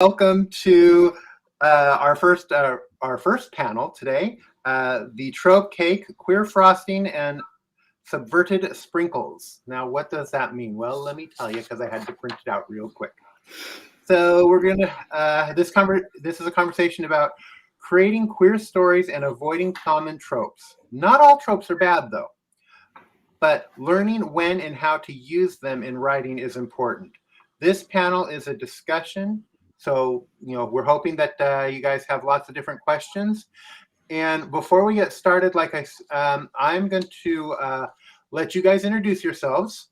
Welcome to our first panel today, the Trope Cake, Queer Frosting and Subverted Sprinkles. Now, what does that mean? Well, let me tell you, because I had to print it out real quick. So we're going to, this is a conversation about creating queer stories and avoiding common tropes. Not all tropes are bad, though, but learning when and how to use them in writing is important. This panel is a discussion. So, we're hoping that you guys have lots of different questions. And before we get started, I'm going to let you guys introduce yourselves.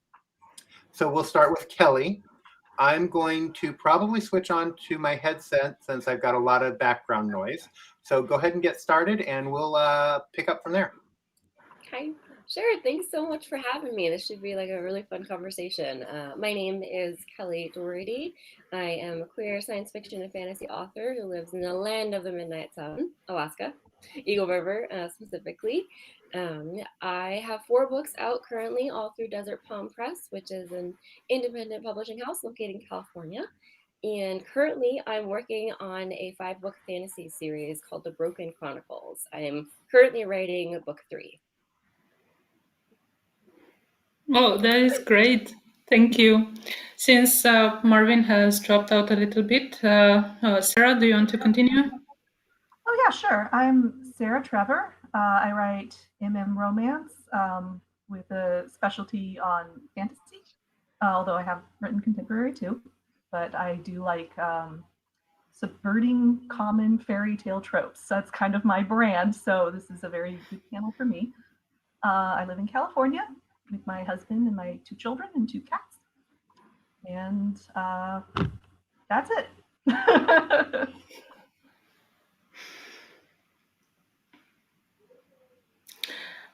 So we'll start with Kellie. I'm going to probably switch on to my headset since I've got a lot of background noise. So go ahead and get started and we'll pick up from there. Okay. Sure. Thanks so much for having me. This should be like a really fun conversation. My name is Kellie Doherty. I am a queer science fiction and fantasy author who lives in the land of the midnight sun, Alaska, Eagle River specifically. I have 4 books out currently, all through Desert Palm Press, which is an independent publishing house located in California. And currently I'm working on a 5-book fantasy series called The Broken Chronicles. I am currently writing book 3. Oh, that is great. Thank you. Since Marvin has dropped out a little bit, Sera, do you want to continue? Oh, yeah, sure. I'm Sera Trevor. I write romance with a specialty on fantasy, although I have written contemporary too. But I do like subverting common fairy tale tropes. That's kind of my brand. So this is a very good panel for me. I live in California with my husband and my 2 children and 2 cats. And that's it.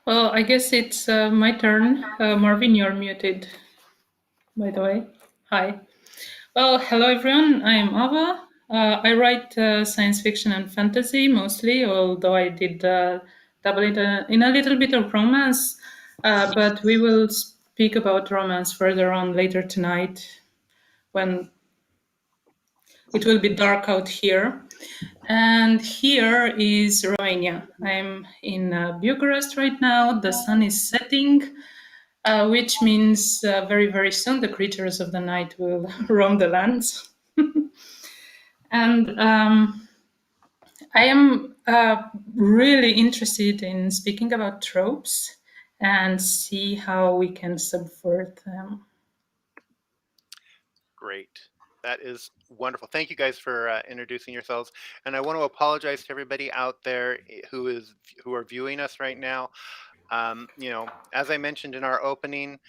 Well, I guess it's my turn. Marvin, you're muted, by the way. Hi. Well, hello, everyone. I am Ava. I write science fiction and fantasy mostly, although I did dabble in a little bit of romance. But we will speak about romance further on later tonight when it will be dark out here. And here is Romania. I'm in Bucharest right now. The sun is setting, which means very, very soon the creatures of the night will roam the lands. And I am really interested in speaking about tropes and see how we can subvert them. Great. That is wonderful. Thank you guys for introducing yourselves. And I want to apologize to everybody out there who are viewing us right now. As I mentioned in our opening,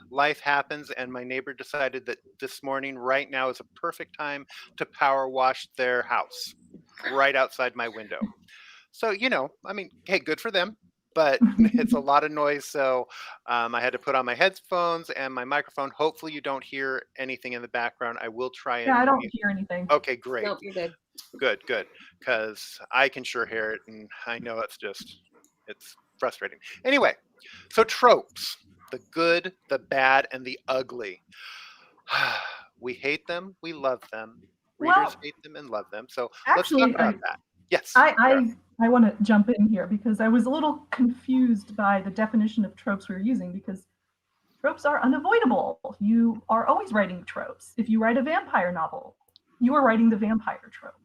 life happens, and my neighbor decided that this morning, right now, is a perfect time to power wash their house right outside my window. So, hey, good for them. But it's a lot of noise, so I had to put on my headphones and my microphone. Hopefully you don't hear anything in the background. I will try and... Yeah, I don't hear anything. Okay, great. Nope, you're good. Good, because I can sure hear it, and I know it's frustrating. Anyway, so tropes, the good, the bad, and the ugly. We hate them, we love them. Readers hate them and love them. So actually, let's talk about that. Yes. I want to jump in here because I was a little confused by the definition of tropes we were using, because tropes are unavoidable. You are always writing tropes. If you write a vampire novel, you are writing the vampire trope.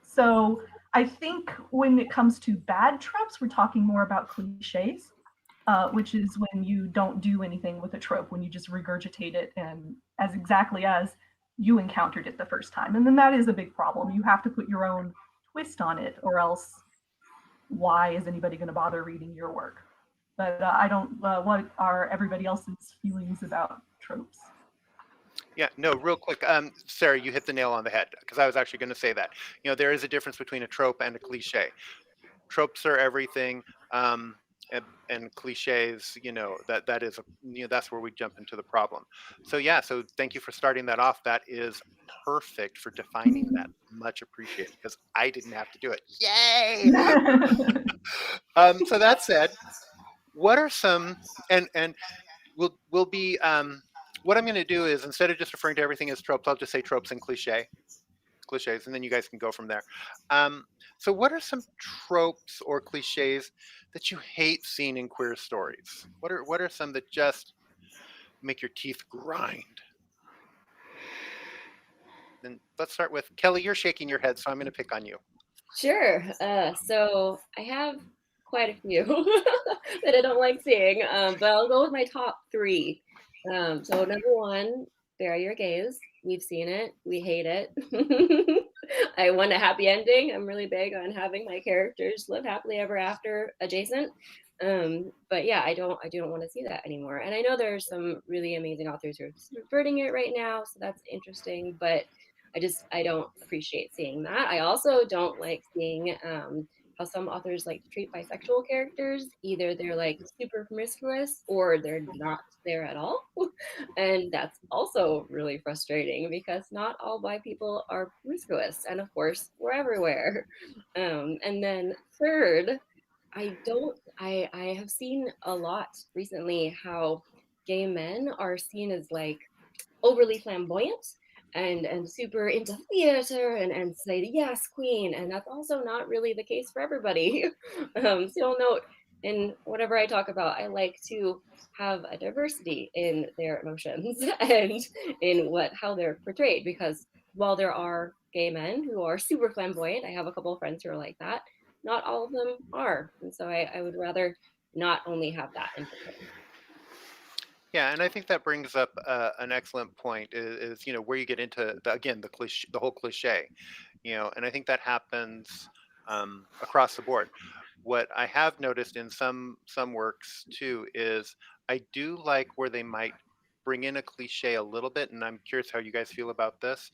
So I think when it comes to bad tropes, we're talking more about cliches, which is when you don't do anything with a trope, when you just regurgitate it and as exactly as you encountered it the first time. And then that is a big problem. You have to put your own twist on it, or else why is anybody going to bother reading your work? But I don't, what are everybody else's feelings about tropes? Yeah, no, real quick, Sera, you hit the nail on the head, because I was actually going to say that. There is a difference between a trope and a cliche. Tropes are everything, and cliches, that is, that's where we jump into the problem. So yeah, so thank you for starting that off. That is perfect for defining that. Much appreciated, because I didn't have to do it. Yay! So that said, what are some, and we'll what I'm going to do is, instead of just referring to everything as tropes, I'll just say tropes and cliches, and then you guys can go from there. So what are some tropes or cliches that you hate seeing in queer stories? What are some that just make your teeth grind? And let's start with Kellie. You're shaking your head, so I'm going to pick on you. Sure. So I have quite a few that I don't like seeing, but I'll go with my top three. So number one, bury your gays. We've seen it. We hate it. I want a happy ending. I'm really big on having my characters live happily ever after adjacent. But yeah, I don't want to see that anymore. And I know there's some really amazing authors who are subverting it right now, so that's interesting. But I don't appreciate seeing that. I also don't like seeing how some authors like to treat bisexual characters. Either they're like super promiscuous or they're not there at all. And that's also really frustrating because not all bi people are promiscuous. And of course, we're everywhere. And then third, I have seen a lot recently how gay men are seen as like overly flamboyant and super into theater and say yes queen, and that's also not really the case for everybody. So you'll note in whatever I talk about, I like to have a diversity in their emotions and in how they're portrayed, because while there are gay men who are super flamboyant, I have a couple of friends who are like that, not all of them are, and so I would rather not only have that in portrayal. Yeah, and I think that brings up an excellent point. Is where you get into the whole cliche, and I think that happens across the board. What I have noticed in some works too is I do like where they might bring in a cliche a little bit, and I'm curious how you guys feel about this.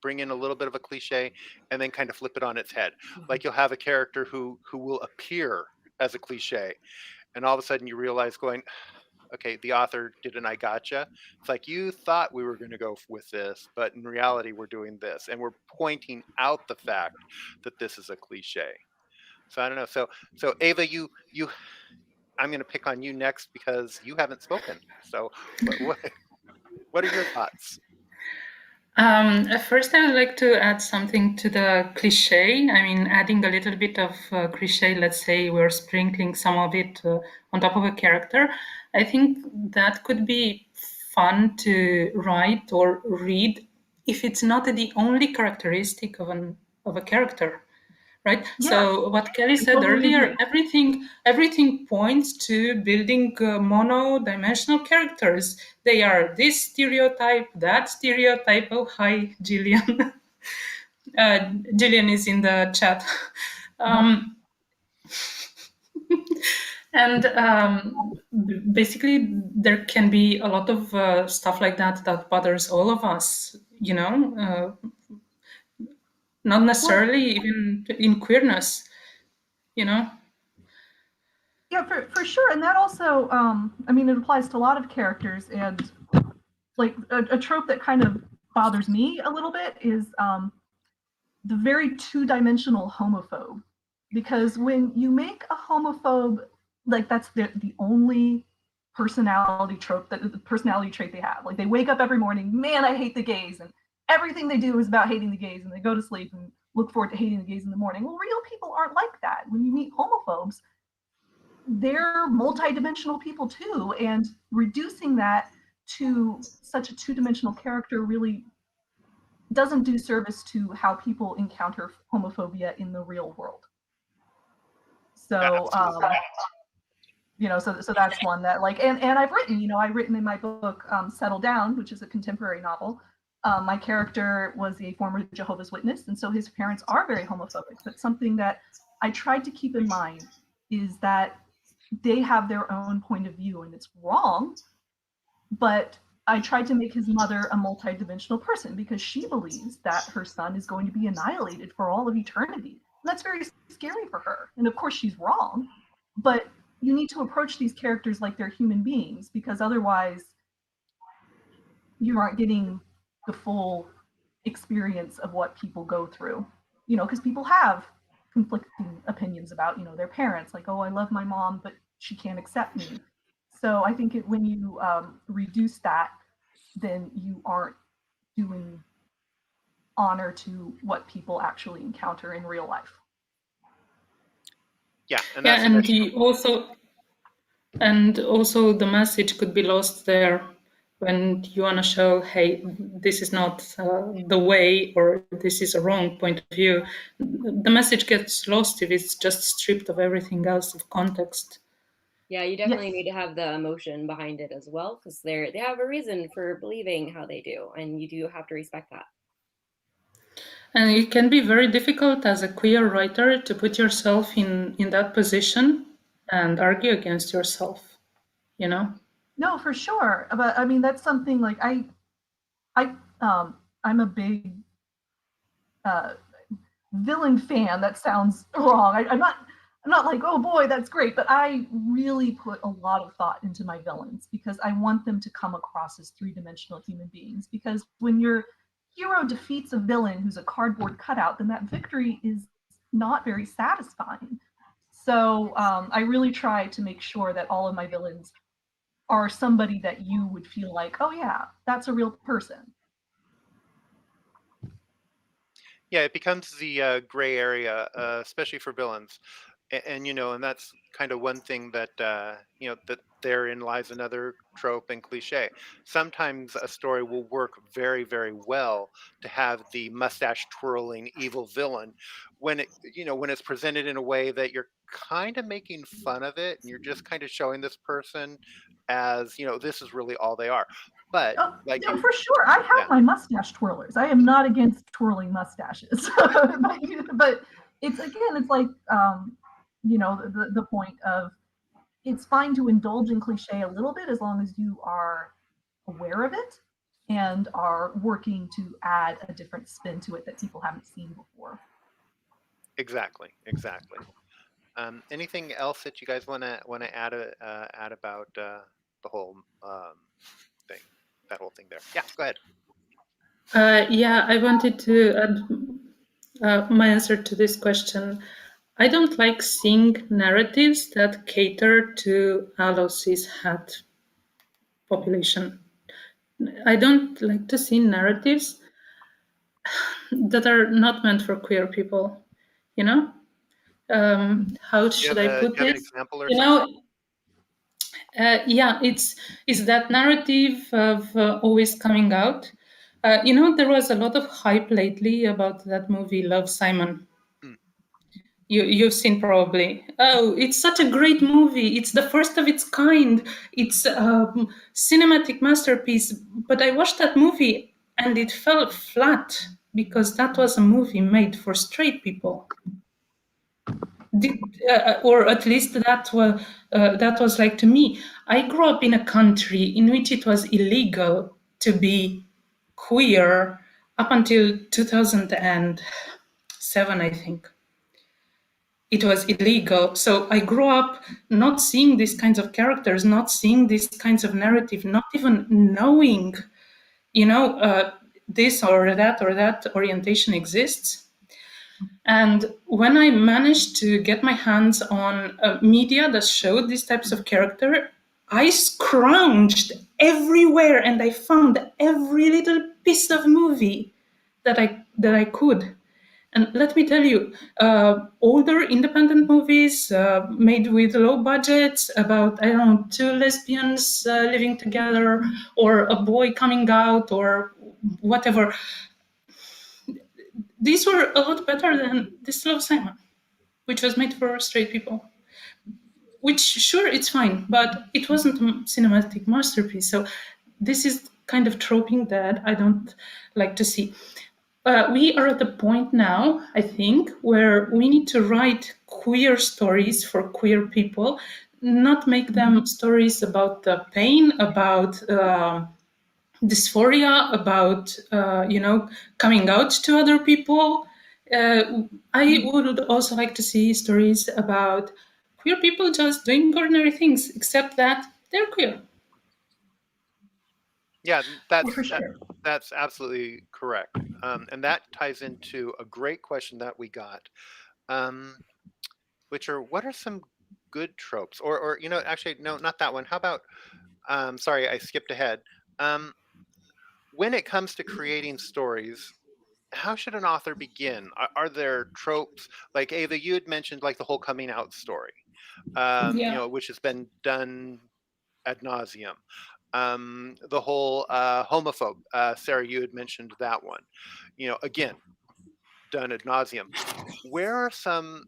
Bring in a little bit of a cliche and then kind of flip it on its head. Like you'll have a character who will appear as a cliche, and all of a sudden you realize going, okay, the author did an I gotcha. It's like you thought we were going to go with this, but in reality we're doing this, and we're pointing out the fact that this is a cliche. So I don't know. So Ava, you I'm going to pick on you next because you haven't spoken. So what are your thoughts? First, I would like to add something to the cliche. I mean, adding a little bit of cliche, let's say we're sprinkling some of it on top of a character. I think that could be fun to write or read if it's not the only characteristic of a character. Right. Yeah, so what Kellie said totally earlier, agree. everything points to building mono-dimensional characters. They are this stereotype, that stereotype. Oh, hi, Jillian. Jillian is in the chat. And basically, there can be a lot of stuff like that bothers all of us, not necessarily even in queerness, Yeah, for sure. And that also, I mean, it applies to a lot of characters. And like a trope that kind of bothers me a little bit is the very two-dimensional homophobe. Because when you make a homophobe, like that's the only personality trope, the personality trait they have. Like they wake up every morning, man, I hate the gays. And everything they do is about hating the gays, and they go to sleep and look forward to hating the gays in the morning. Well, real people aren't like that. When you meet homophobes, they're multi-dimensional people too, and reducing that to such a two-dimensional character really doesn't do service to how people encounter homophobia in the real world. So so that's one that like, and I've written in my book Settle Down, which is a contemporary novel. My character was a former Jehovah's Witness, and so his parents are very homophobic. But something that I tried to keep in mind is that they have their own point of view, and it's wrong, but I tried to make his mother a multi-dimensional person because she believes that her son is going to be annihilated for all of eternity. And that's very scary for her. And of course she's wrong, but you need to approach these characters like they're human beings, because otherwise you aren't getting the full experience of what people go through, because people have conflicting opinions about, their parents, like, oh, I love my mom, but she can't accept me. So I think when you reduce that then you aren't doing honor to what people actually encounter in real life. Yeah, and Yeah, that's and also the message could be lost there when you want to show, hey, this is not the way, or this is a wrong point of view. The message gets lost if it's just stripped of everything else of context. Yeah, you definitely Yes. need to have the emotion behind it as well, because they have a reason for believing how they do, and you do have to respect that. And it can be very difficult as a queer writer to put yourself in that position and argue against yourself, you know? No, for sure. But I mean, that's something like I'm a big villain fan. That sounds wrong. I'm not like, oh boy, that's great. But I really put a lot of thought into my villains because I want them to come across as three-dimensional human beings. Because when your hero defeats a villain who's a cardboard cutout, then that victory is not very satisfying. So I really try to make sure that all of my villains are somebody that you would feel like, oh yeah, that's a real person. Yeah, it becomes the gray area, especially for villains, and and that's kind of one thing that that therein lies another trope and cliche. Sometimes a story will work very, very well to have the mustache twirling evil villain when when it's presented in a way that you're kind of making fun of it and you're just kind of showing this person as this is really all they are. But Oh, like no, you, for sure. I yeah. have my mustache twirlers. I am not against twirling mustaches, but it's again, it's like the point of it's fine to indulge in cliche a little bit as long as you are aware of it and are working to add a different spin to it that people haven't seen before. Exactly, exactly. Anything else that you guys want to add about the whole thing, that whole thing there? Yeah, go ahead. Yeah, I wanted to add my answer to this question. I don't like seeing narratives that cater to allo cis het population. I don't like to see narratives that are not meant for queer people. You know, how Do you should have I a do put you have an this? example or You something? know, yeah, it's that narrative of always coming out. There was a lot of hype lately about that movie Love, Simon. Hmm. You've seen probably. Oh, it's such a great movie. It's the first of its kind. It's a cinematic masterpiece. But I watched that movie and it fell flat because that was a movie made for straight people. Or at least that was like to me. I grew up in a country in which it was illegal to be queer up until 2007, I think. It was illegal. So I grew up not seeing these kinds of characters, not seeing these kinds of narrative, not even knowing, this or that orientation exists. And when I managed to get my hands on media that showed these types of character, I scrounged everywhere and I found every little piece of movie that I could. And let me tell you, older independent movies made with low budgets about, I don't know, two lesbians living together or a boy coming out or whatever. These were a lot better than This Love, Simon, which was made for straight people. Which, sure, it's fine, but it wasn't a cinematic masterpiece. So this is kind of troping that I don't like to see. We are at the point now, I think, where we need to write queer stories for queer people, not make them stories about the pain, about dysphoria, about coming out to other people. I would also like to see stories about queer people just doing ordinary things, except that they're queer. Yeah, For sure. that's absolutely correct. And that ties into a great question that we got, which are what are some good tropes? Or actually, no, not that one. How about sorry, I skipped ahead. Um, when it comes to creating stories, how should an author begin? Are there tropes? Like Ava, you had mentioned like the whole coming out story, Yeah. which has been done ad nauseum. The whole homophobe, Sera, you had mentioned that one. Again, done ad nauseum. Where are some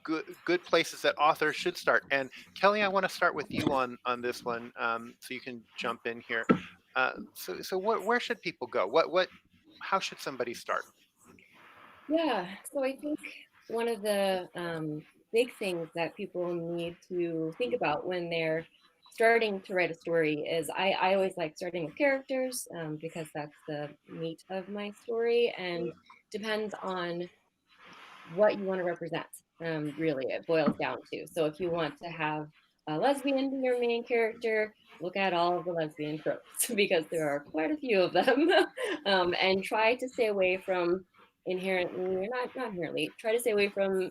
good places that authors should start? And Kellie, I want to start with you on this one, so you can jump in here. So where should people go? How should somebody start? Yeah, so I think one of the big things that people need to think about when they're starting to write a story is I always like starting with characters because that's the meat of my story and depends on what you want to represent. Really, it boils down to. So if you want to have a lesbian be your main character, look at all of the lesbian tropes because there are quite a few of them, and try to stay away from inherently, or not inherently, try to stay away from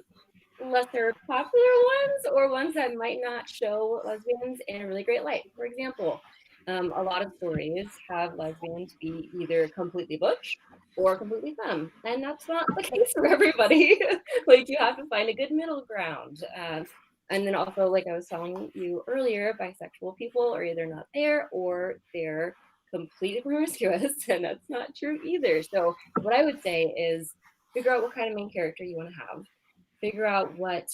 lesser popular ones or ones that might not show lesbians in a really great light. For example, a lot of stories have lesbians be either completely butch or completely femme, and that's not the case for everybody. Like you have to find a good middle ground. And then also, like I was telling you earlier, bisexual people are either not there or they're completely promiscuous, and that's not true either. So what I would say is figure out what kind of main character you want to have, figure out what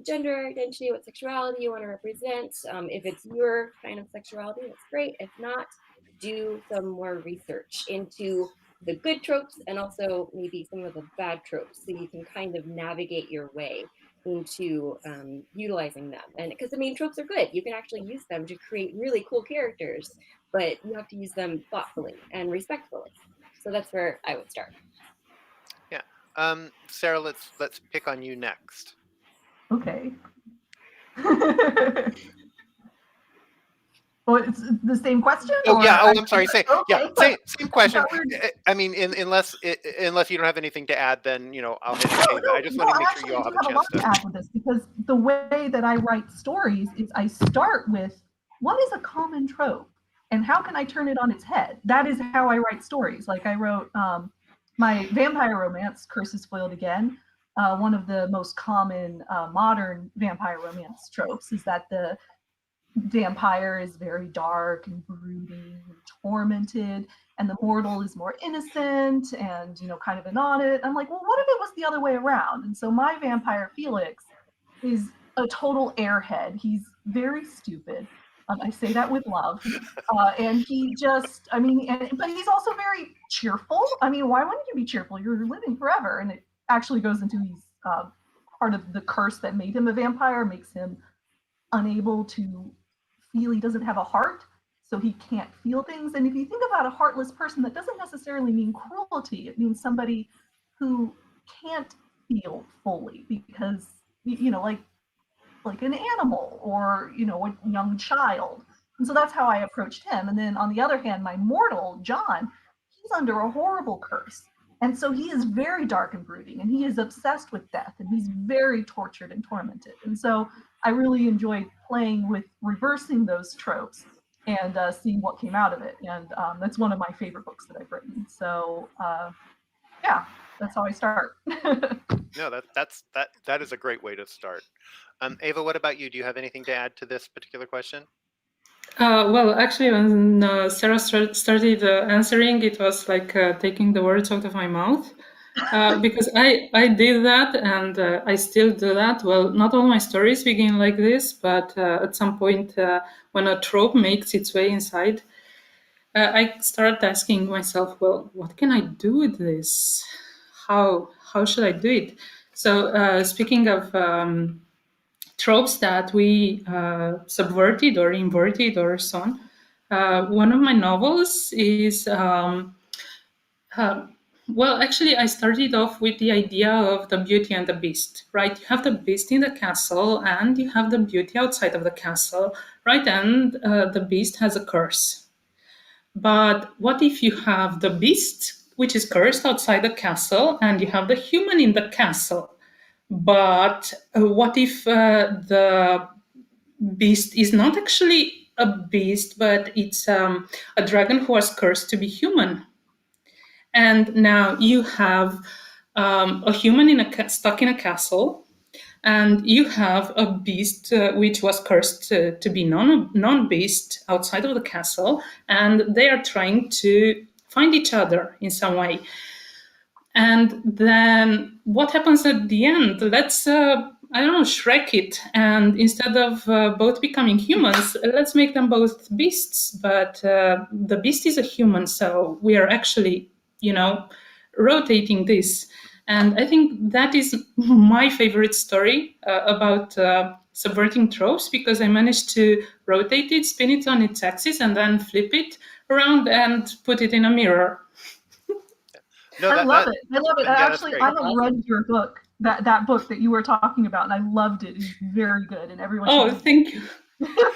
gender identity, what sexuality you want to represent. If it's your kind of sexuality, that's great. If not, do some more research into the good tropes and also maybe some of the bad tropes so you can kind of navigate your way into utilizing them. And because tropes are good, you can actually use them to create really cool characters, but you have to use them thoughtfully and respectfully. So that's where I would start. Yeah, Sera, let's pick on you next. Okay. Well, it's the same question. Oh yeah. Oh, or- I'm sorry. Same. Okay. Yeah. Same question. I mean, unless you don't have anything to add, then I'll hit Ava. I just want to make sure you all have a chance to add with this because the way that I write stories is I start with what is a common trope and how can I turn it on its head. That is how I write stories. Like I wrote my vampire romance, Curse is Foiled Again. One of the most common modern vampire romance tropes is that the vampire is very dark and brooding and tormented, and the mortal is more innocent and kind of an audit. I'm like, well, what if it was the other way around? And so my vampire Felix is a total airhead. He's very stupid. I say that with love. And he just, but he's also very cheerful. I mean, why wouldn't you be cheerful? You're living forever. And it actually goes into he's part of the curse that made him a vampire, makes him unable to feel. He doesn't have a heart, so he can't feel things. And if you think about a heartless person, that doesn't necessarily mean cruelty. It means somebody who can't feel fully because, like an animal or, a young child. And so that's how I approached him. And then on the other hand, my mortal, John, he's under a horrible curse. And so he is very dark and brooding, and he is obsessed with death, and he's very tortured and tormented. And so I really enjoyed playing with reversing those tropes and seeing what came out of it. And that's one of my favorite books that I've written. So yeah, that's how I start. No, that is a great way to start. Ava, what about you? Do you have anything to add to this particular question? Well, actually, when Sera started answering, it was like taking the words out of my mouth. Because I did that and I still do that. Well, not all my stories begin like this, but at some point when a trope makes its way inside, I start asking myself, well, what can I do with this? How should I do it? So speaking of tropes that we subverted or inverted or so on, one of my novels is well, actually, I started off with the idea of the Beauty and the Beast, right? You have the Beast in the castle and you have the Beauty outside of the castle, right? And the Beast has a curse. But what if you have the Beast, which is cursed outside the castle, and you have the human in the castle? But what if the Beast is not actually a beast, but it's a dragon who was cursed to be human. And now you have a human stuck in a castle, and you have a beast which was cursed to be non-beast outside of the castle, and they are trying to find each other in some way. And then what happens at the end? Let's, I don't know, Shrek it. And instead of both becoming humans, let's make them both beasts. But the beast is a human, so we are actually, rotating this. And I think that is my favorite story about subverting tropes, because I managed to rotate it, spin it on its axis, and then flip it around and put it in a mirror. No, I love it. Yeah, Actually, I have read your book, that book that you were talking about, and I loved it. It's very good, and everyone. Oh, thank you.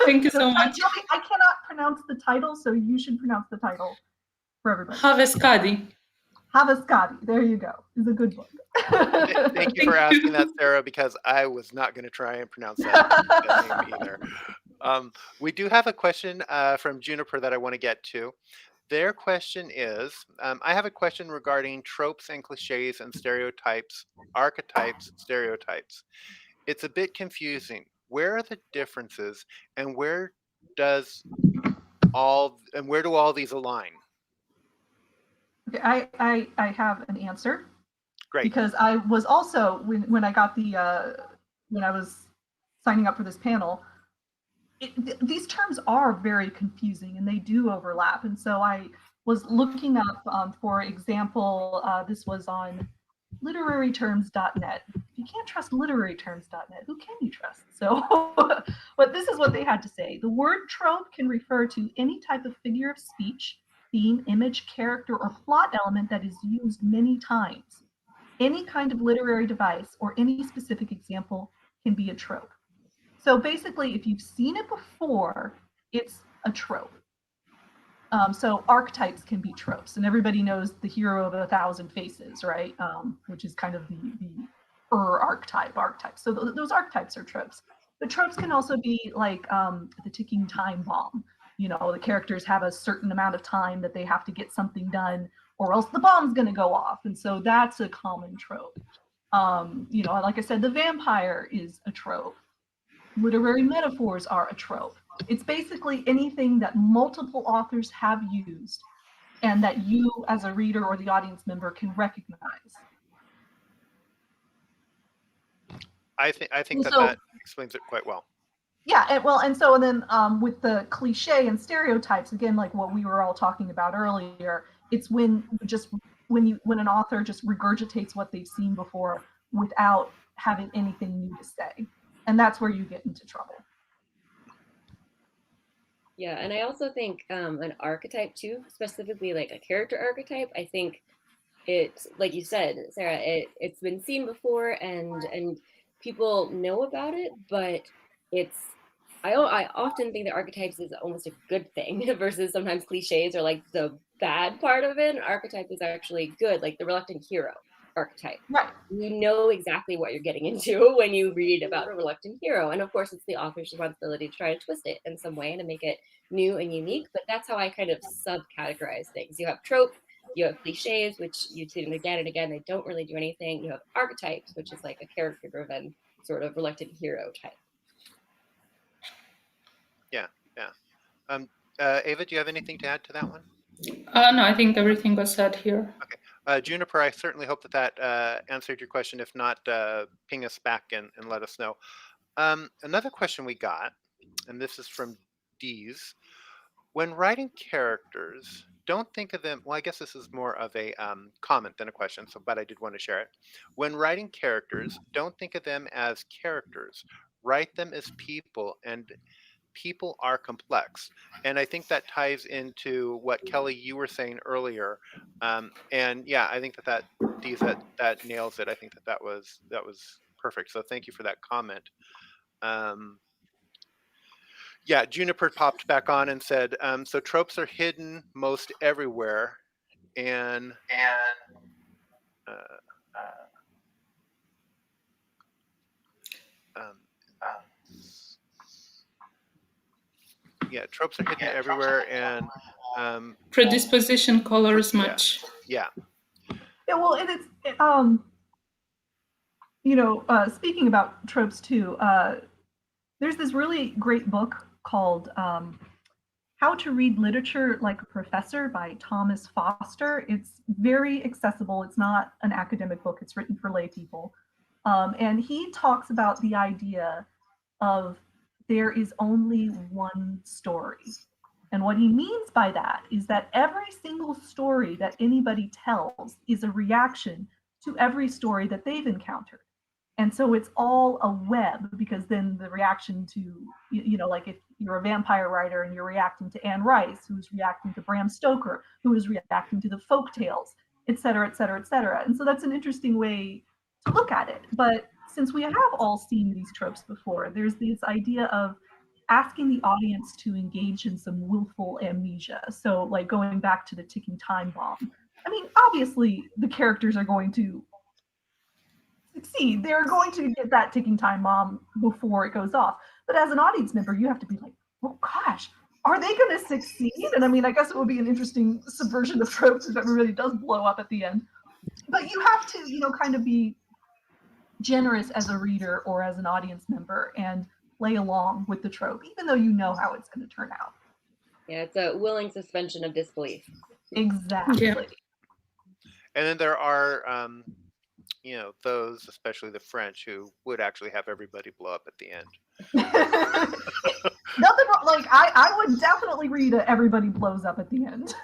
Thank you so much. I cannot pronounce the title, so you should pronounce the title for everybody. Avas Answer. There you go. It's a good book. Thank you for asking that, Sera, because I was not going to try and pronounce that name either. We do have a question from Juniper that I want to get to. Their question is, I have a question regarding tropes and cliches and stereotypes, archetypes, stereotypes. It's a bit confusing. Where are the differences, and where do all these align? Okay, I have an answer. Great. Because I was also, when I got when I was signing up for this panel, these terms are very confusing and they do overlap. And so I was looking up, for example, this was on literaryterms.net. If you can't trust literaryterms.net, who can you trust? So, but this is what they had to say. The word trope can refer to any type of figure of speech, theme, image, character, or plot element that is used many times. Any kind of literary device or any specific example can be a trope. So basically, if you've seen it before, it's a trope. So archetypes can be tropes, and everybody knows the hero of 1,000 faces, right? Which is kind of the archetype. So those archetypes are tropes. But tropes can also be like the ticking time bomb. The characters have a certain amount of time that they have to get something done, or else the bomb's going to go off. And so that's a common trope. Like I said, the vampire is a trope. Literary metaphors are a trope. It's basically anything that multiple authors have used and that you as a reader or the audience member can recognize. I think that explains it quite well. Yeah, and then with the cliche and stereotypes, again, like what we were all talking about earlier, it's when an author just regurgitates what they've seen before without having anything new to say. And that's where you get into trouble. Yeah, and I also think an archetype too, specifically like a character archetype, I think it's, like you said, Sera, it's been seen before and people know about it, but I often think that archetypes is almost a good thing versus sometimes cliches are like the bad part of it. An archetype is actually good, like the reluctant hero archetype. Right. You know exactly what you're getting into when you read about a reluctant hero. And of course, it's the author's responsibility to try to twist it in some way and to make it new and unique. But that's how I kind of subcategorize things. You have trope, you have cliches, which you see them again and again. They don't really do anything. You have archetypes, which is like a character-driven sort of reluctant hero type. Yeah. Ava, do you have anything to add to that one? No, I think everything was said here. Okay. Juniper, I certainly hope that answered your question. If not, ping us back and let us know. Another question we got, and this is from Dees. When writing characters, don't think of them, well, I guess this is more of a comment than a question, but I did want to share it. When writing characters, don't think of them as characters. Write them as people, and people are complex. And I think that ties into what Kellie, you were saying earlier. And yeah, I think that nails it. I think that was perfect. So thank you for that comment. Yeah, Juniper popped back on and said, so tropes are hidden most everywhere. And tropes are hidden everywhere, and predisposition colors much. Yeah. Yeah, well, and it's speaking about tropes too. There's this really great book called How to Read Literature Like a Professor by Thomas Foster. It's very accessible. It's not an academic book. It's written for lay people. And he talks about the idea of there is only one story. And what he means by that is that every single story that anybody tells is a reaction to every story that they've encountered. And so it's all a web, because then the reaction to, like if you're a vampire writer and you're reacting to Anne Rice, who's reacting to Bram Stoker, who is reacting to the folk tales, et cetera, et cetera, et cetera. And so that's an interesting way to look at it. But since we have all seen these tropes before, there's this idea of asking the audience to engage in some willful amnesia. So like going back to the ticking time bomb. I mean, obviously the characters are going to succeed. They're going to get that ticking time bomb before it goes off. But as an audience member, you have to be like, oh gosh, are they going to succeed? And I mean, I guess it would be an interesting subversion of tropes if everybody does blow up at the end. But you have to, kind of be generous as a reader or as an audience member and play along with the trope, even though you know how it's going to turn out. Yeah, it's a willing suspension of disbelief. Exactly. Yeah. And then there are, those, especially the French, who would actually have everybody blow up at the end. Nothing wrong. Like I would definitely read a everybody blows up at the end.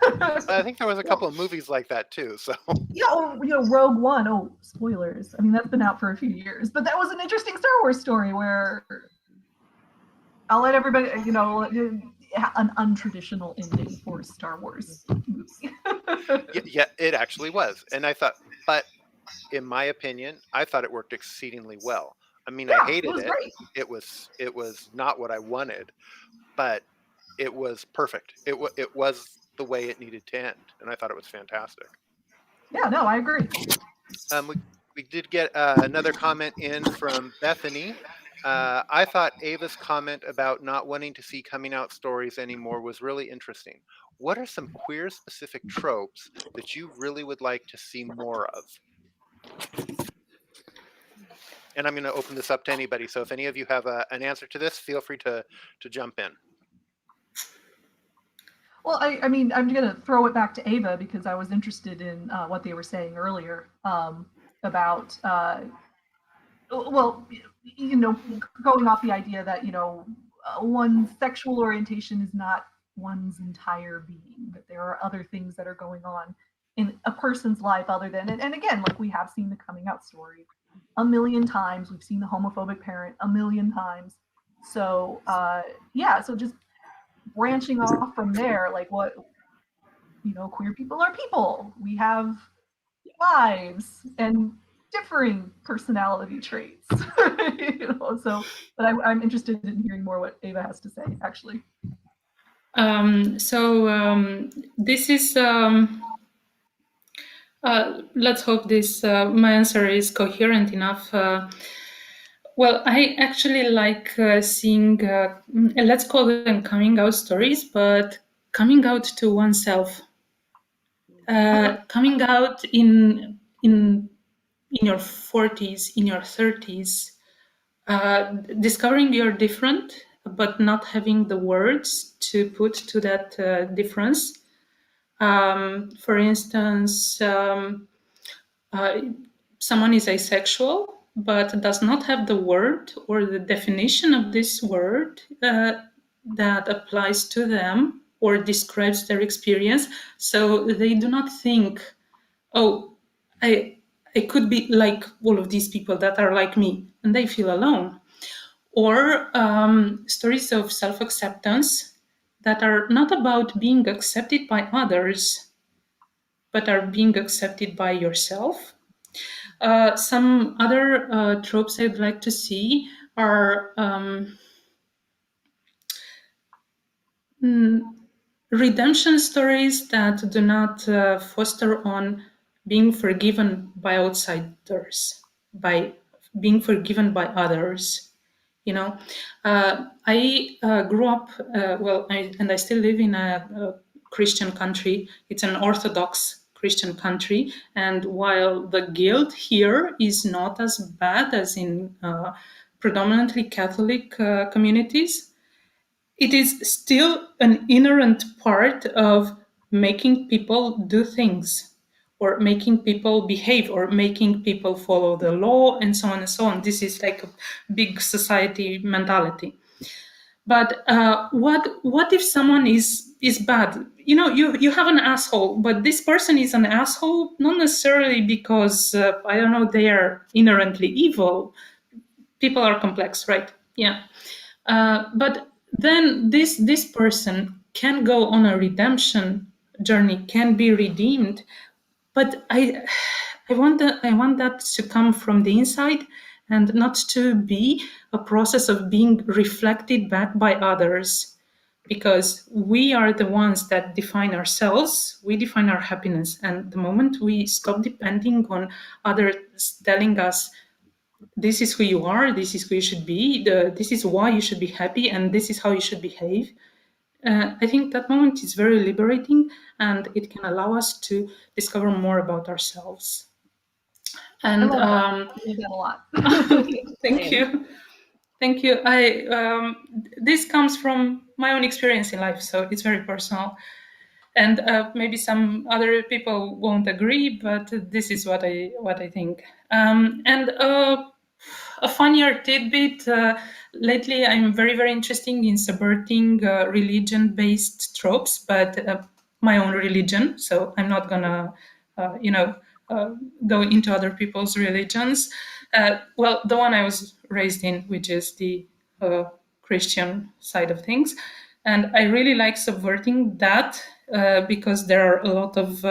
I think there was a couple of movies like that too. So Rogue One. Oh, spoilers. I mean, that's been out for a few years, but that was an interesting Star Wars story where I'll let everybody, an untraditional ending for a Star Wars movie. yeah, it actually was, and I thought, but in my opinion, I thought it worked exceedingly well. I mean, I hated it. Great. It was not what I wanted, but it was perfect. It was the way it needed to end, and I thought it was fantastic. Yeah, no, I agree. We did get another comment in from Bethany. I thought Ava's comment about not wanting to see coming out stories anymore was really interesting. What are some queer specific tropes that you really would like to see more of? And I'm going to open this up to anybody. So if any of you have an answer to this, feel free to jump in. Well, I mean, I'm going to throw it back to Ava because I was interested in what they were saying earlier about, going off the idea that, one's sexual orientation is not one's entire being, that there are other things that are going on in a person's life other than, and again, like we have seen the coming out story a million times. We've seen the homophobic parent a million times. So so just branching off from there, like what, queer people are people. We have lives and differing personality traits. But I'm interested in hearing more what Ava has to say, actually. This is, let's hope this, my answer is coherent enough. Well, I actually like seeing, let's call them coming out stories, but coming out to oneself. Coming out in your 40s, in your 30s, discovering you're different, but not having the words to put to that difference. For instance, someone is asexual, but does not have the word or the definition of this word that applies to them or describes their experience. So they do not think, oh, I could be like all of these people that are like me, and they feel alone. Or stories of self-acceptance that are not about being accepted by others, but are being accepted by yourself. Some other tropes I'd like to see are redemption stories that do not foster on being forgiven by outsiders, by being forgiven by others. You know, I grew up, and I still live in a Christian country. It's an Orthodox Christian country. And while the guilt here is not as bad as in predominantly Catholic communities, it is still an inherent part of making people do things, or making people behave, or making people follow the law, and so on and so on. This is like a big society mentality. But what if someone is bad? You know, you have an asshole, but this person is an asshole not necessarily because I don't know, they are inherently evil. People are complex, right? Yeah. But then this person can go on a redemption journey, can be redeemed. But I want that to come from the inside, and not to be a process of being reflected back by others, because we are the ones that define ourselves. We define our happiness, and the moment we stop depending on others telling us, this is who you are, this is who you should be, this is why you should be happy, and this is how you should behave, I think that moment is very liberating, and it can allow us to discover more about ourselves. And I love that a lot. thank you. Thank you. This comes from my own experience in life, so it's very personal. And maybe some other people won't agree, but this is what I think. And a funnier tidbit. Lately, I'm very, very interested in subverting religion-based tropes, but my own religion. So I'm not gonna, go into other people's religions. Well, the one I was raised in, which is the Christian side of things. And I really like subverting that because there are a lot of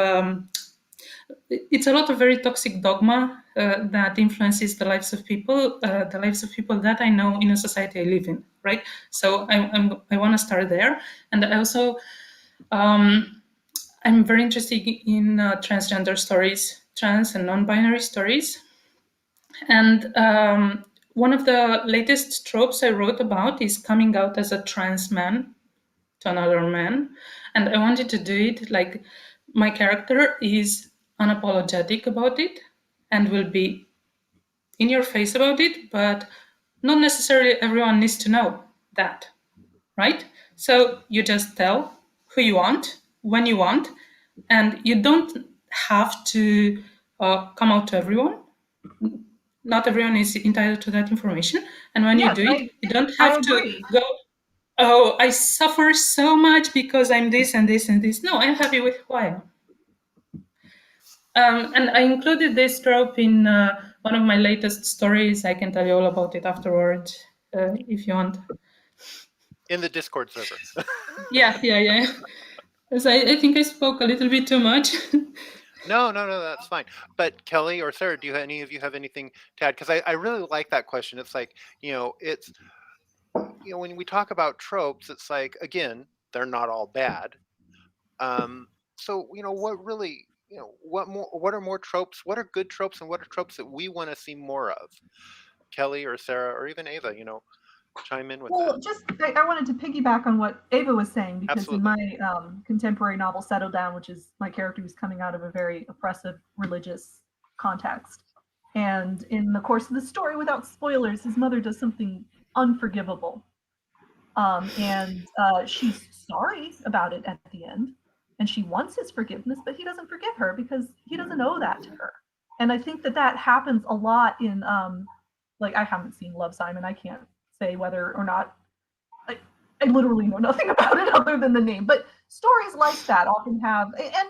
it's a lot of very toxic dogma that influences the lives of people that I know in a society I live in, right? So I want to start there. And I also I'm very interested in transgender stories, trans and non-binary stories. And one of the latest tropes I wrote about is coming out as a trans man to another man. And I wanted to do it like my character is unapologetic about it and will be in your face about it, but not necessarily everyone needs to know that, right? So you just tell who you want, when you want, and you don't have to come out to everyone. Not everyone is entitled to that information. And when you do it, you don't have to go, oh, I suffer so much because I'm this and this and this. No, I'm happy with who I am. And I included this trope in one of my latest stories. I can tell you all about it afterwards if you want. In the Discord server. Yeah. Because I think I spoke a little bit too much. No, that's fine. But Kellie or Sera, do any of you have anything to add? Because I really like that question. It's like, it's, when we talk about tropes, it's like, again, they're not all bad. So, what really, what are more tropes? What are good tropes, and what are tropes that we want to see more of? Kellie or Sera or even Ava, chime in with that. I wanted to piggyback on what Ava was saying, because Absolutely. in my contemporary novel Settle Down, which is my character who's coming out of a very oppressive religious context, and in the course of the story, without spoilers, his mother does something unforgivable, and she's sorry about it at the end, and she wants his forgiveness, but he doesn't forgive her because he doesn't owe that to her. And I think that happens a lot in like, I haven't seen Love, Simon. I can't say whether or not, I literally know nothing about it other than the name, but stories like that often have, and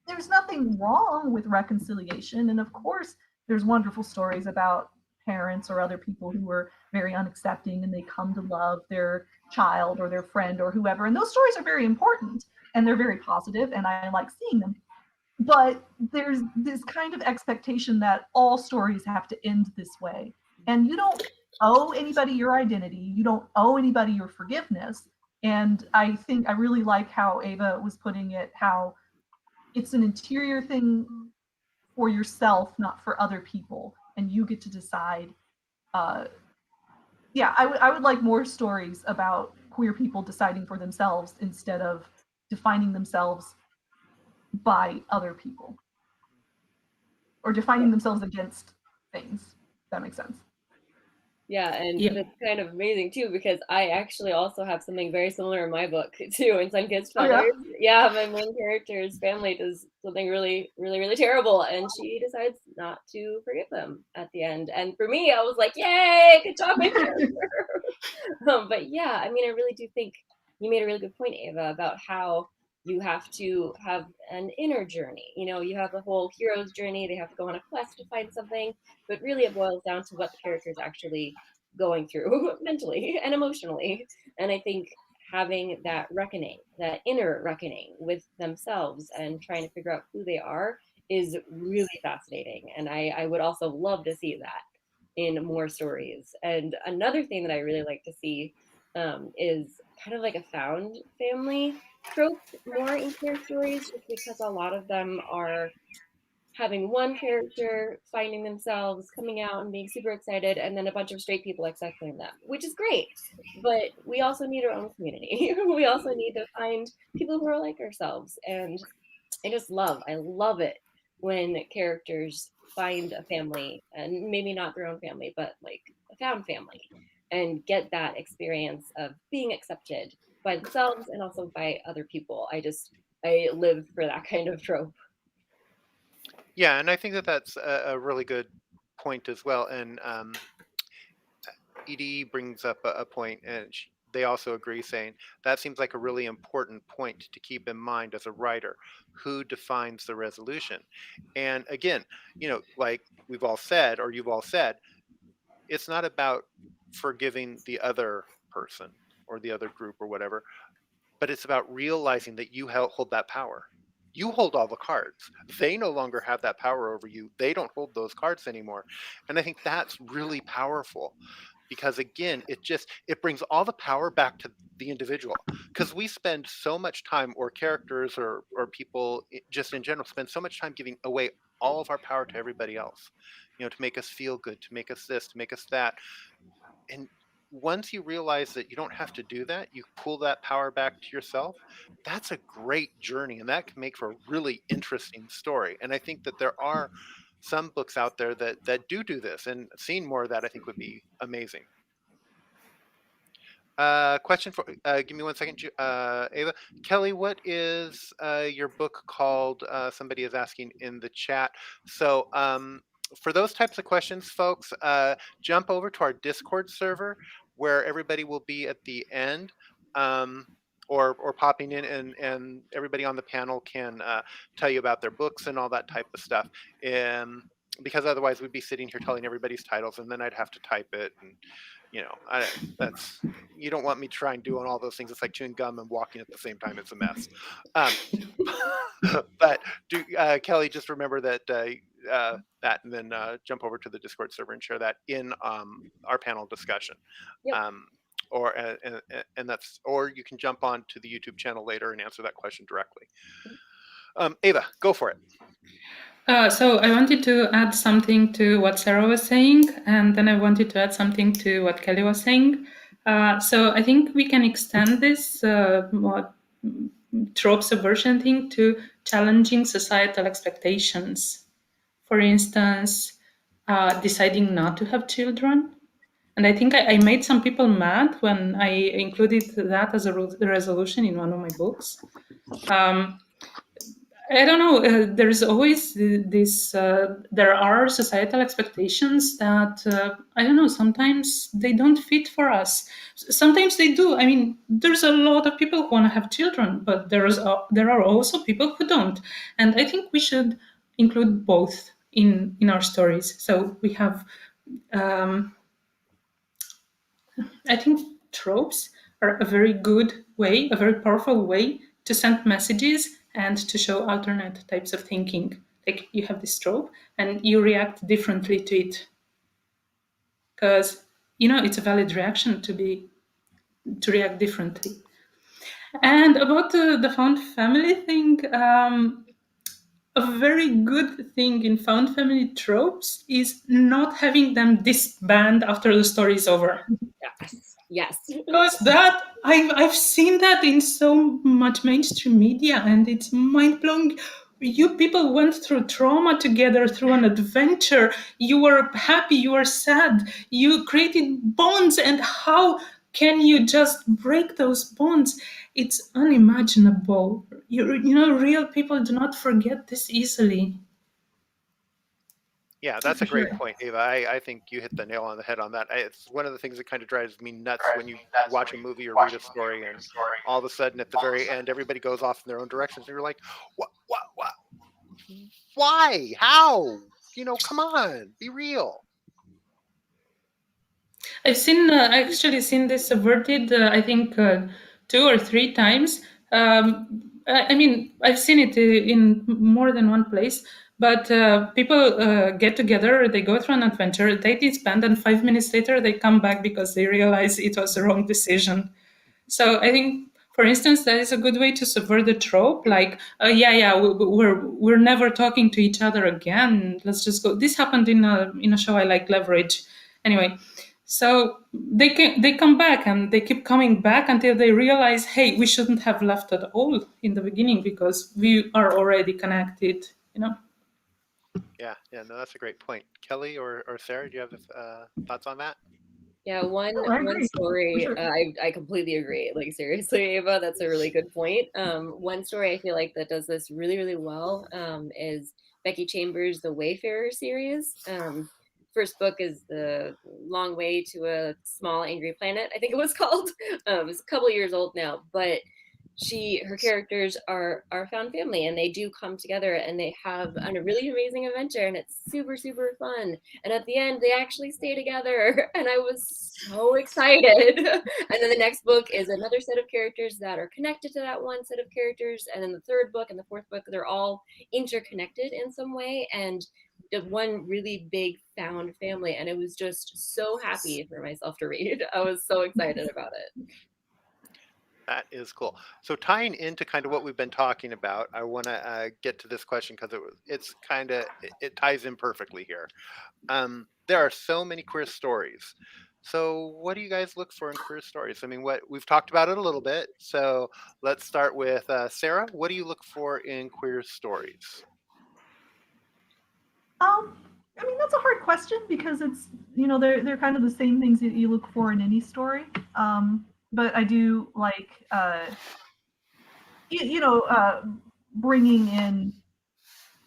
there's nothing wrong with reconciliation. And of course, there's wonderful stories about parents or other people who were very unaccepting and they come to love their child or their friend or whoever. And those stories are very important and they're very positive, and I like seeing them. But there's this kind of expectation that all stories have to end this way. And you don't owe anybody your identity. You don't owe anybody your forgiveness. And I think I really like how Ava was putting it, how it's an interior thing for yourself, not for other people. And you get to decide Yeah, I would like more stories about queer people deciding for themselves instead of defining themselves by other people or defining themselves against things. If that makes sense. Yeah, and Yeah. that's kind of amazing too, because I actually also have something very similar in my book too. In Sun Kissed Oh, yeah? Feathers, yeah, my main character's family does something really, really, really terrible, and she decides not to forgive them at the end. And for me, I was like, "Yay, good job, my character!" But yeah, I mean, I really do think you made a really good point, Ava, about how you have to have an inner journey. You know, you have the whole hero's journey; they have to go on a quest to find something, but really it boils down to what the character is actually going through mentally and emotionally. And I think having that reckoning, that inner reckoning with themselves and trying to figure out who they are is really fascinating. And I would also love to see that in more stories. And another thing that I really like to see is kind of like a found family trope more in queer stories, just because a lot of them are having one character finding themselves, coming out and being super excited, and then a bunch of straight people accepting them, which is great. But we also need our own community. We also need to find people who are like ourselves. And I love it when characters find a family, and maybe not their own family, but like a found family, and get that experience of being accepted by themselves and also by other people. I live for that kind of trope. Yeah, and I think that that's a really good point as well. And Edie brings up a point, and they also agree, saying that seems like a really important point to keep in mind as a writer. Who defines the resolution? And again, like we've all said, or you've all said, it's not about forgiving the other person or the other group or whatever, but it's about realizing that you hold that power. You hold all the cards. They no longer have that power over you. They don't hold those cards anymore. And I think that's really powerful, because again, it brings all the power back to the individual, because we spend so much time, or characters or people just in general spend so much time giving away all of our power to everybody else, to make us feel good, to make us this, to make us that. And once you realize that you don't have to do that, you pull that power back to yourself. That's a great journey, and that can make for a really interesting story. And I think that there are some books out there that do this, and seeing more of that I think would be amazing. Question for give me 1 second, Ava. Kellie, what is your book called? Somebody is asking in the chat. So for those types of questions, folks, jump over to our Discord server, where everybody will be at the end, or popping in, and everybody on the panel can tell you about their books and all that type of stuff. Because otherwise we'd be sitting here telling everybody's titles, and then I'd have to type it, and that's, you don't want me trying doing all those things. It's like chewing gum and walking at the same time. It's a mess. But Kellie, just remember that that, and then jump over to the Discord server and share that in our panel discussion. Yep. Or and that's, or you can jump on to the YouTube channel later and answer that question directly. Ava, go for it. So I wanted to add something to what Sera was saying, and then I wanted to add something to what Kellie was saying. So I think we can extend this more trope subversion thing to challenging societal expectations. For instance, deciding not to have children. And I think I made some people mad when I included that as a resolution in one of my books. I don't know. There's always this. There are societal expectations that I don't know. Sometimes they don't fit for us. Sometimes they do. I mean, there's a lot of people who want to have children, but there are also people who don't. And I think we should include both in our stories. So we have. I think tropes are a very good way, a very powerful way to send messages and to show alternate types of thinking. Like you have this trope and you react differently to it. Because, it's a valid reaction to react differently. And about the found family thing, a very good thing in found family tropes is not having them disband after the story is over. Yes. Yes. Because that I've seen that in so much mainstream media, and it's mind blowing. You people went through trauma together, through an adventure. You were happy, you were sad, you created bonds, and how can you just break those bonds? It's unimaginable. You know, real people do not forget this easily. Yeah, that's a For great sure. point, Ava. I think you hit the nail on the head on that. It's one of the things that kind of drives me nuts when you watch a movie or read a story, and all of a sudden at the very end, everybody goes off in their own directions. And you're like, what? Why? How? You know, come on, be real. I actually seen this subverted. I think 2 or 3 times. I mean, I've seen it in more than one place. But people get together, they go through an adventure, they disband, and 5 minutes later they come back because they realize it was the wrong decision. So I think, for instance, that is a good way to subvert the trope. Like, we're never talking to each other again. Let's just go. This happened in a show I like, Leverage. Anyway, so they come back and they keep coming back until they realize, hey, we shouldn't have left at all in the beginning because we are already connected. You know. Yeah, no, that's a great point. Kellie or Sarah, do you have thoughts on that? Yeah, one No, I one agree. story, For sure. I completely agree. Like seriously, Ava, that's a really good point. One story I feel like that does this really, really well is Becky Chambers' The Wayfarer series. First book is The Long Way to a Small Angry Planet, I think it was called. It's a couple years old now, but her characters are found family, and they do come together and they have a really amazing adventure, and it's super, super fun. And at the end they actually stay together and I was so excited. And then the next book is another set of characters that are connected to that one set of characters, and then the third book and the fourth book, they're all interconnected in some way, and the one really big found family. And it was just so happy for myself to read. I was so excited about it. That is cool. So tying into kind of what we've been talking about, I want to get to this question because it ties in perfectly here. There are so many queer stories. So what do you guys look for in queer stories? I mean, what we've talked about it a little bit. So let's start with Sarah. What do you look for in queer stories? I mean, that's a hard question because it's, they're kind of the same things that you look for in any story. But I do like, bringing in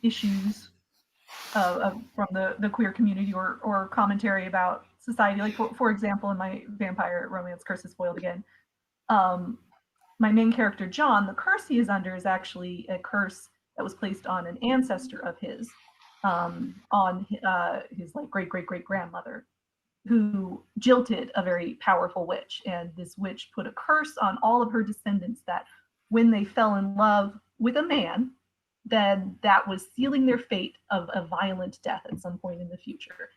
issues from the queer community, or commentary about society. Like, for example, in my vampire romance, Curse is Foiled Again, my main character, John, the curse he is under is actually a curse that was placed on an ancestor of his, on his like great grandmother, who jilted a very powerful witch, and this witch put a curse on all of her descendants that when they fell in love with a man, then that was sealing their fate of a violent death at some point in the future.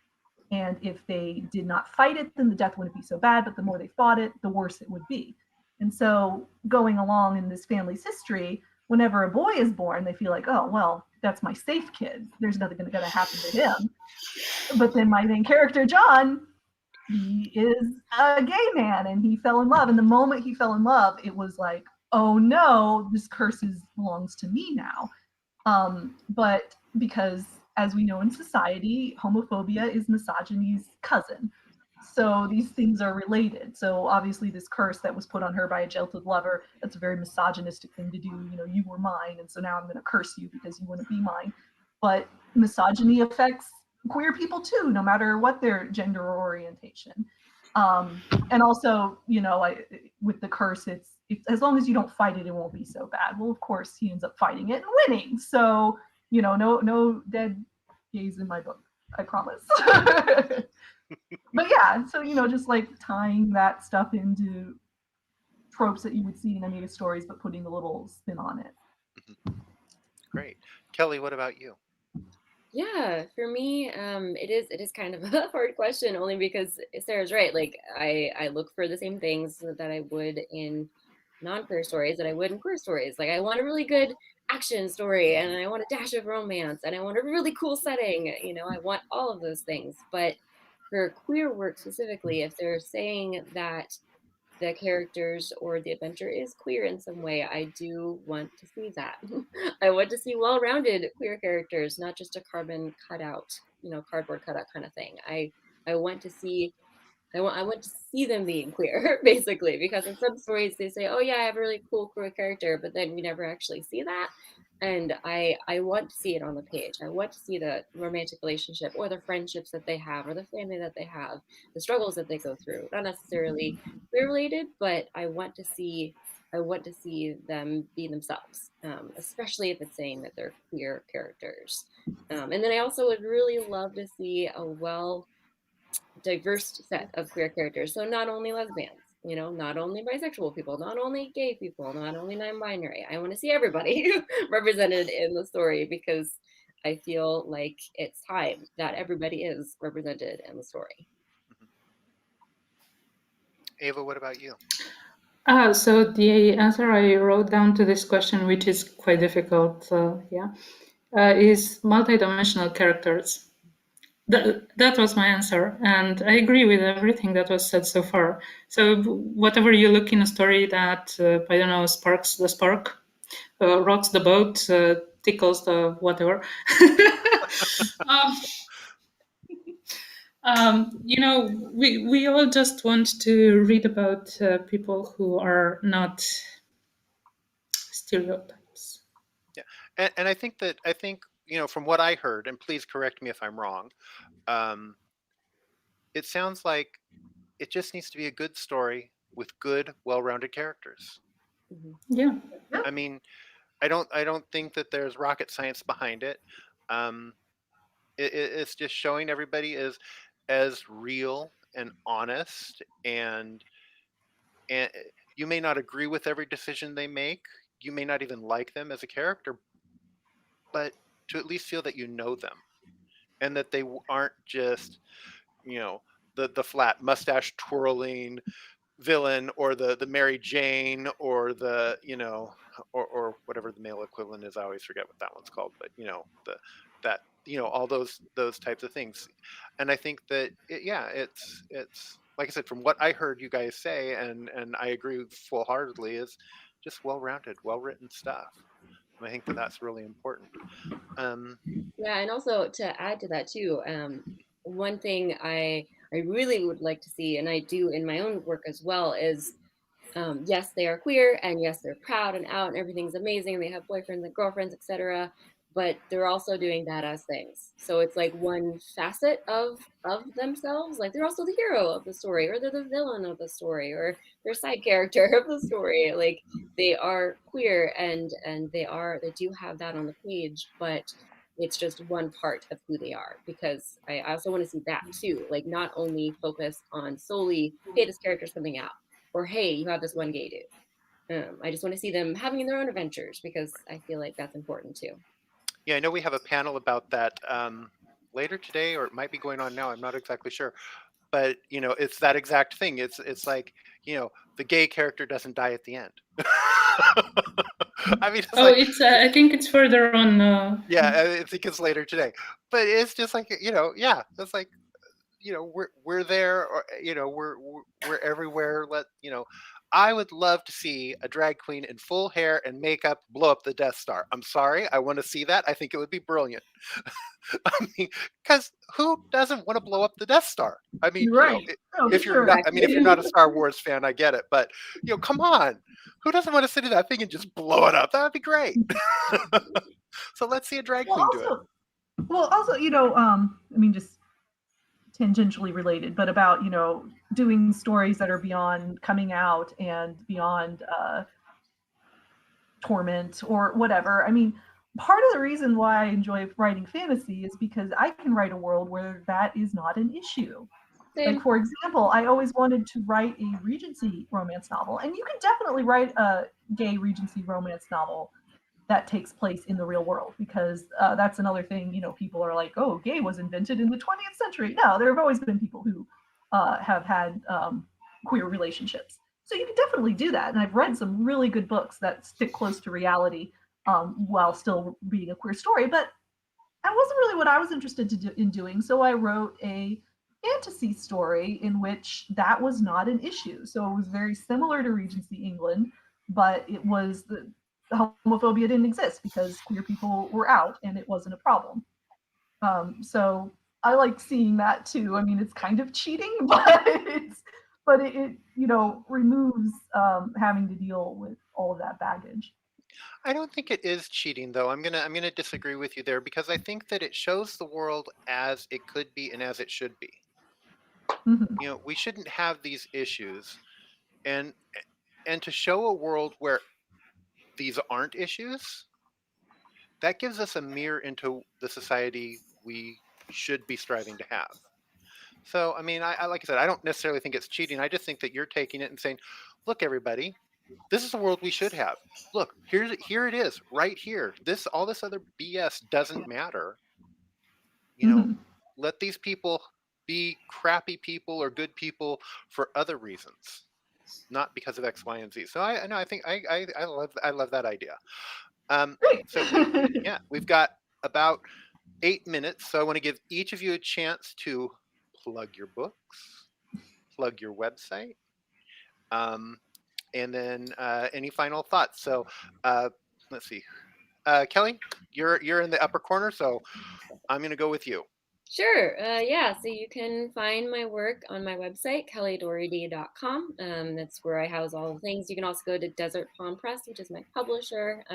And if they did not fight it, then the death wouldn't be so bad, but the more they fought it, the worse it would be. And so going along in this family's history, whenever a boy is born, they feel like, oh, well, that's my safe kid. There's nothing going to happen to him. But then my main character, John, he is a gay man, and he fell in love. And the moment he fell in love, it was like, oh no, this curse belongs to me now. But because, as we know in society, homophobia is misogyny's cousin. So these things are related. So obviously this curse that was put on her by a jilted lover, that's a very misogynistic thing to do. You were mine, and so now I'm going to curse you because you wouldn't be mine. But misogyny affects queer people too, no matter what their gender or orientation. And also, with the curse, it's as long as you don't fight it, it won't be so bad. Well, of course, he ends up fighting it and winning. So, no dead gays in my book, I promise. But yeah, so, just like tying that stuff into tropes that you would see in any of the stories, but putting a little spin on it. Great. Kellie, what about you? Yeah, for me, it is kind of a hard question, only because Sarah's right. Like I look for the same things that I would in non-queer stories that I would in queer stories. Like I want a really good action story, and I want a dash of romance, and I want a really cool setting. You know, I want all of those things. But for queer work specifically, if they're saying that the characters or the adventure is queer in some way, I do want to see that. I want to see well-rounded queer characters, not just a carbon cutout, you know, cardboard cutout kind of thing. I want to see I want to see them being queer, basically, because in some stories they say, "Oh yeah, I have a really cool queer character," but then we never actually see that. And I want to see it on the page. I want to see the romantic relationship or the friendships that they have or the family that they have, the struggles that they go through. Not necessarily queer related, but I want to see them be themselves, especially if it's saying that they're queer characters. And then I also would really love to see a diverse set of queer characters. So not only lesbians, you know, not only bisexual people, not only gay people, not only non-binary. I want to see everybody represented in the story, because I feel like it's time that everybody is represented in the story. Ava, what about you? So the answer I wrote down to this question, which is quite difficult, is multidimensional characters. That was my answer, and I agree with everything that was said so far. So whatever you look in a story that, I don't know, sparks the spark, rocks the boat, tickles the whatever. You know, we all just want to read about people who are not stereotypes. Yeah, and I think you know, from what I heard, and please correct me if I'm wrong, it sounds like it just needs to be a good story with good, well-rounded characters. Mhm. Yeah. I mean, I don't think that there's rocket science behind it. It's just showing everybody as real and honest, and you may not agree with every decision they make. You may not even like them as a character, but to at least feel that you know them, and that they aren't just, you know, the flat mustache twirling villain, or the Mary Jane, or the, you know, or whatever the male equivalent is. I always forget what that one's called, but you know, that, you know, all those types of things. And I think that it's like I said, from what I heard you guys say, and I agree full heartedly, is just well-rounded, well-written stuff. And I think that that's really important. Yeah, and also to add to that too, one thing I really would like to see, and I do in my own work as well, is yes, they are queer, and yes, they're proud and out, and everything's amazing, and they have boyfriends and girlfriends, etc. But they're also doing badass things. So it's like one facet of themselves. Like they're also the hero of the story, or they're the villain of the story, or they're side character of the story. Like they are queer, and they do have that on the page, but it's just one part of who they are. Because I also want to see that too. Like not only focus on solely, hey, this character's coming out, or hey, you have this one gay dude. I just want to see them having their own adventures, because I feel like that's important too. Yeah, I know we have a panel about that later today, or it might be going on now. I'm not exactly sure, but you know, it's that exact thing. It's like, you know, the gay character doesn't die at the end. I mean, It's I think it's further on. Yeah, I think it's later today, but it's just like, you know, yeah, it's like, you know, we're there, or you know, we're everywhere. You know, I would love to see a drag queen in full hair and makeup blow up the Death Star. I'm sorry, I want to see that. I think it would be brilliant. I mean, because who doesn't want to blow up the Death Star? I mean, Right. you Oh, know, if you're sure. not, I mean, if you're not a Star Wars fan, I get it, but you know, come on, who doesn't want to sit in that thing and just blow it up? That would be great. So let's see a drag queen do it. Well, also, you know, I mean, just tangentially related, but about, you know, doing stories that are beyond coming out and beyond torment or whatever. I mean, part of the reason why I enjoy writing fantasy is because I can write a world where that is not an issue. Same. Like, for example, I always wanted to write a Regency romance novel, and you can definitely write a gay Regency romance novel that takes place in the real world, because that's another thing, you know, people are like, oh, gay was invented in the 20th century. No, there have always been people who have had queer relationships. So you can definitely do that. And I've read some really good books that stick close to reality while still being a queer story. But that wasn't really what I was interested in doing. So I wrote a fantasy story in which that was not an issue. So it was very similar to Regency England, but it was the homophobia didn't exist because queer people were out and it wasn't a problem. So I like seeing that too. I mean, it's kind of cheating, but it removes having to deal with all of that baggage. I don't think it is cheating, though. I'm gonna disagree with you there, because I think that it shows the world as it could be and as it should be. Mm-hmm. We shouldn't have these issues, and to show a world where these aren't issues, that gives us a mirror into the society we should be striving to have. So, I mean, I like I said, I don't necessarily think it's cheating. I just think that you're taking it and saying, look, everybody, this is the world we should have. Look, here it is, right here. All this other BS doesn't matter. Mm-hmm. Let these people be crappy people or good people for other reasons, not because of X, Y, and Z. So I think I love that idea. Great. So we've got about 8 minutes. So I want to give each of you a chance to plug your books, plug your website, and then any final thoughts. So let's see. Kellie, you're in the upper corner, so I'm going to go with you. Sure. Yeah. So you can find my work on my website, kelliedoherty.com. That's where I house all the things. You can also go to Desert Palm Press, which is my publisher.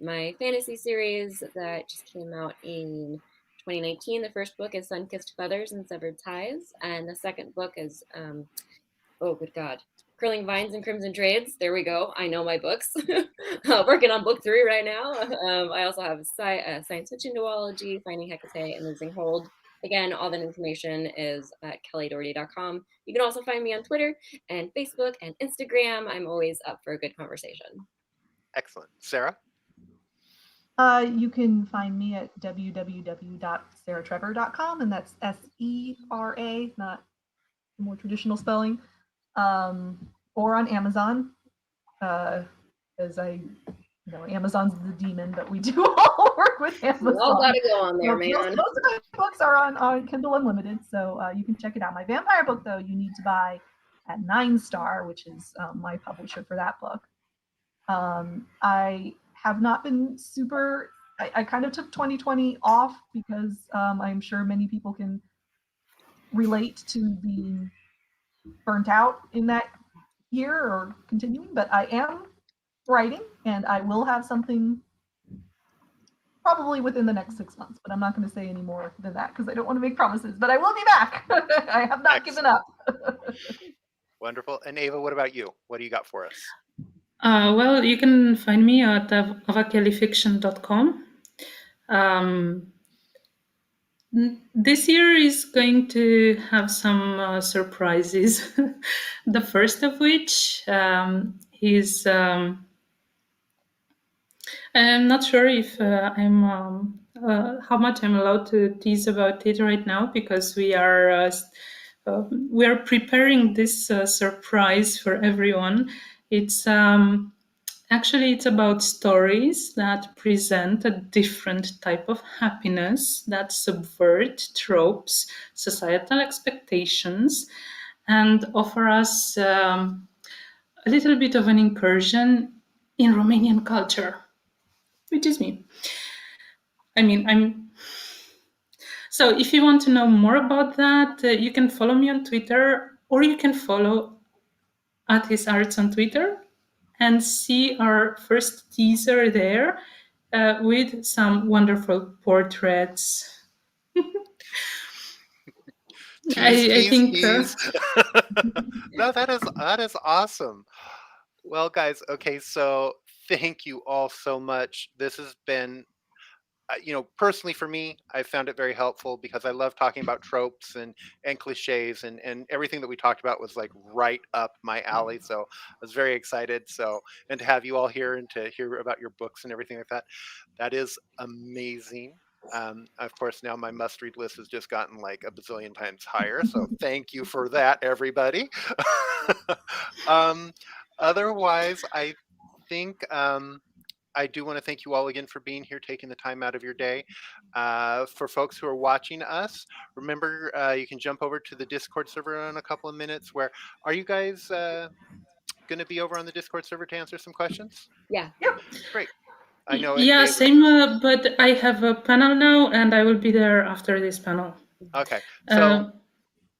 My fantasy series that just came out in 2019. The first book is Sun-Kissed Feathers and Severed Ties. And the second book is, oh, good God, Curling Vines and Crimson Trades. There we go. I know my books. Working on book 3 right now. I also have science fiction duology, Finding Hecate and Losing Hold. Again, all that information is at kelliedoherty.com. You can also find me on Twitter and Facebook and Instagram. I'm always up for a good conversation. Excellent. Sera? You can find me at www.seratrevor.com, and that's SERA, not the more traditional spelling, or on Amazon, as Amazon's the demon, but we do all work with Amazon. We all gotta go on there, man. Most of my books are on Kindle Unlimited, so you can check it out. My vampire book, though, you need to buy at 9 Star, which is my publisher for that book. I have not been super. I kind of took 2020 off because I'm sure many people can relate to being burnt out in that year or continuing, but I am writing and I will have something probably within the next 6 months, but I'm not going to say any more than that because I don't want to make promises, but I will be back. I have not given up. Wonderful. And Ava, what about you? What do you got for us? Well, you can find me at avakellyfiction.com. This year is going to have some surprises. The first of which is I'm not sure if I'm how much I'm allowed to tease about it right now because we are preparing this surprise for everyone. It's actually it's about stories that present a different type of happiness that subvert tropes, societal expectations, and offer us a little bit of an incursion in Romanian culture, which is me. So if you want to know more about that, you can follow me on Twitter, or you can follow Avas Arts on Twitter and see our first teaser there with some wonderful portraits. I think no, that is awesome. Well, guys, okay, so thank you all so much. This has been personally for me, I found it very helpful because I love talking about tropes and cliches and everything that we talked about was like right up my alley. So I was very excited. So, and to have you all here and to hear about your books and everything like that, that is amazing. Of course, now my must-read list has just gotten like a bazillion times higher. So thank you for that, everybody. Otherwise, I think I do want to thank you all again for being here, taking the time out of your day. For folks who are watching us, remember you can jump over to the Discord server in a couple of minutes. Where are you guys going to be over on the Discord server to answer some questions? Yeah. Great. I know. Yeah, same. But I have a panel now, and I will be there after this panel. Okay. So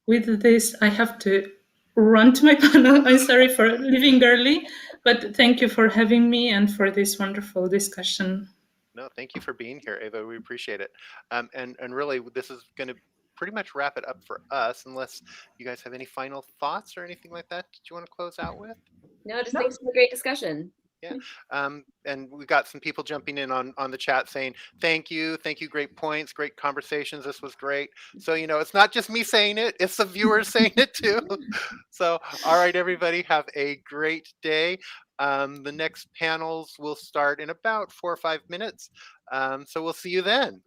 with this, I have to run to my panel. I'm sorry for leaving early, but thank you for having me and for this wonderful discussion. No, thank you for being here, Ava. We appreciate it. And really, this is going to pretty much wrap it up for us, unless you guys have any final thoughts or anything like that. Did you want to close out with? No, just thanks for the great discussion. Yeah. And we got some people jumping in on the chat saying, thank you, great points, great conversations, this was great. So, it's not just me saying it, it's the viewers saying it too. So, all right, everybody, have a great day. The next panels will start in about 4 or 5 minutes. So we'll see you then.